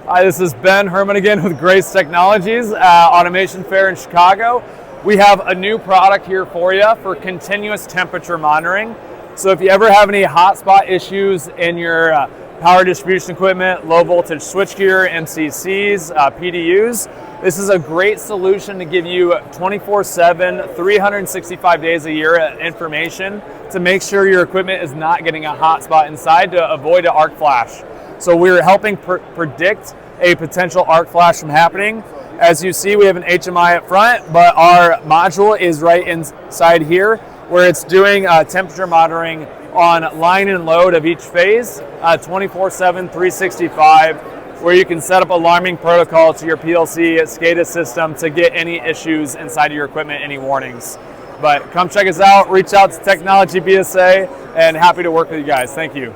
Hi, this is Ben Hermann again with Grace Technologies, Automation Fair in Chicago. We have a new product here for you for continuous temperature monitoring. So if you ever have any hotspot issues in your power distribution equipment, low voltage switchgear, MCCs, PDUs, this is a great solution to give you 24/7, 365 days a year information to make sure your equipment is not getting a hotspot inside to avoid an arc flash. So we're helping predict a potential arc flash from happening. As you see, we have an HMI up front, but our module is right inside here where it's doing temperature monitoring on line and load of each phase, 24/7, 365, where you can set up alarming protocol to your PLC SCADA system to get any issues inside of your equipment, any warnings. But come check us out, reach out to Technology BSA, and happy to work with you guys. Thank you.